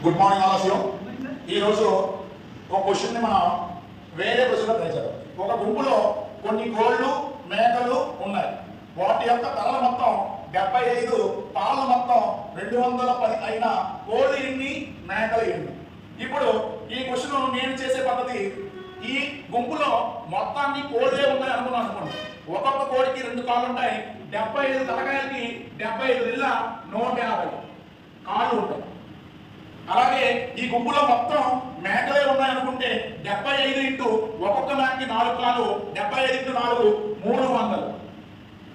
Good morning all of you. ఈరోజు ఒక క్వశ్చన్ని మనం వేరే క్వశ్చన్లో ట్రై చేద్దాం. ఒక గుంపులో కొన్ని కోళ్ళు మేకలు ఉన్నాయి. వాటి యొక్క తలల మొత్తం 75, పాల మొత్తం 210 అయిన కోళ్ళు ఎన్ని, మేకలు ఎన్ని? ఇప్పుడు ఈ క్వశ్చన్ నేను చేసే పద్ధతి, ఈ గుంపులో మొత్తాన్ని కోళ్ళే ఉన్నాయి అనుకున్నాను అనుకోండి. ఒక్కొక్క కోడికి 2 కాళ్ళు ఉంటాయి. 75 తలకాయలకి 75 ఇళ్ళ 150 కాళ్ళు ఉంటాయి. అలాగే ఈ గుంపులో మొత్తం మేకలే ఉన్నాయనుకుంటే 75 ఇంటూ ఒక్కొక్క మేకకి 4 కాళ్ళు, 75 ఇంటూ 4 300.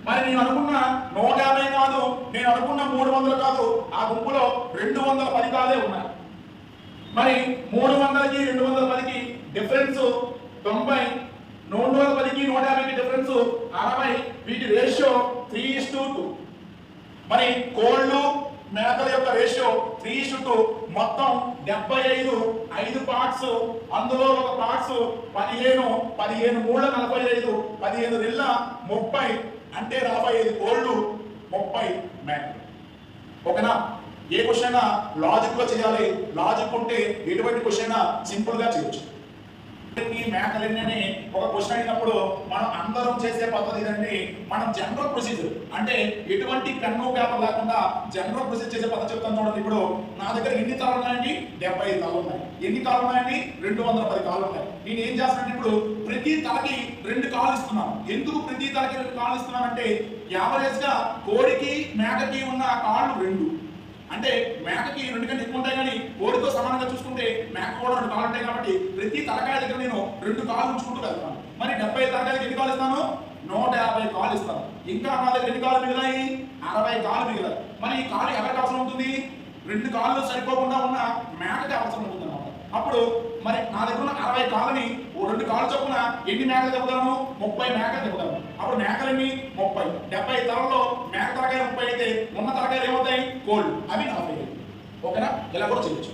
మరి నేను అనుకున్న 150 కాదు, నేను అనుకున్న 300 కాదు, ఆ గుంపులో 210 కాళ్ళే ఉన్నాయి. మరి 300కి 210కి డిఫరెన్స్ 90, 210కి 150కి డిఫరెన్స్ 60. వీటి రేషియో 3:2. మరి కోళ్ళు మేకల యొక్క రేషియో 3:2. మొత్తం 75, 5 పార్ట్స్, అందులో ఒక పార్ట్స్ 15, 15 మూళ్ళ 45, 15 ఇళ్ళ 30, అంటే 45 కోళ్ళు, 30 మేకలు. ఓకేనా? ఏ క్వశ్చన్ అయినా లాజిక్ లో చేయాలి. లాజిక్ ఉంటే ఎటువంటి క్వశ్చన్ అయినా సింపుల్ గా చేయొచ్చు. ఈ మేకలన్నీ ఒక క్వశ్చన్ అయినప్పుడు మనం అందరం చేసే పద్ధతి ఇదండి. మనం జనరల్ ప్రొసీజర్ అంటే ఎటువంటి పెన్ను పేపర్ లేకుండా జనరల్ ప్రొసీజర్ చేసే పద్ధతి చెప్తాను చూడండి. ఇప్పుడు నా దగ్గర ఎన్ని తాళ్ళు ఉన్నాయండి? 75 తాళ్ళు ఉన్నాయి. ఎన్ని కాళ్ళు ఉన్నాయండి? 210 కాళ్ళు ఉన్నాయి. నేను ఏం చేస్తానంటే ఇప్పుడు ప్రతి తలకి 2 కాళ్ళు ఇస్తున్నాను. ఎందుకు ప్రతి తలకి 2 కాళ్ళు ఇస్తున్నానంటే యావరేజ్ గా కోడికి మేకకి ఉన్న కాళ్ళు 2. అంటే మేకకి 2 కంటే ఎక్కువ ఉంటాయి, కానీ కోడితో సమానంగా చూసుకుంటే మేక కూడా 2 కాళ్ళు ఉంటాయి. కాబట్టి ప్రతి తలకాయ దగ్గర నేను 2 కాళ్ళు ఉంచుకుంటూ వెళ్తాను. మరి 70 తలకాయలకి ఎన్ని కాళ్ళు ఇస్తాను? 150 కాళ్ళు ఇస్తాను. ఇంకా నా దగ్గర ఎన్ని కాళ్ళు మిగిలాయి? 60 కాళ్ళు మిగిలాయి. మరి ఈ కాళ్ళు ఎవరికి అవసరం ఉంటుంది? 2 కాళ్ళు సరిపోకుండా ఉన్న మేకకి అవసరం ఉంటుంది అన్నమాట. అప్పుడు మరి నా దగ్గర ఉన్న 60 కాళ్ళని 2 కాళ్ళు చొప్పున ఎన్ని మేకలు చెబుతాను? 30 మేకలు చెబుతాను. అప్పుడు మేకలన్నీ 30. 70 తలలో మేక తలకాయ 30 అయితే ఉన్న తలకాయలు ఏమవుతాయి? కోళ్ళు. అవి 40. ఓకేనా? ఇలా కూడా చేయొచ్చు.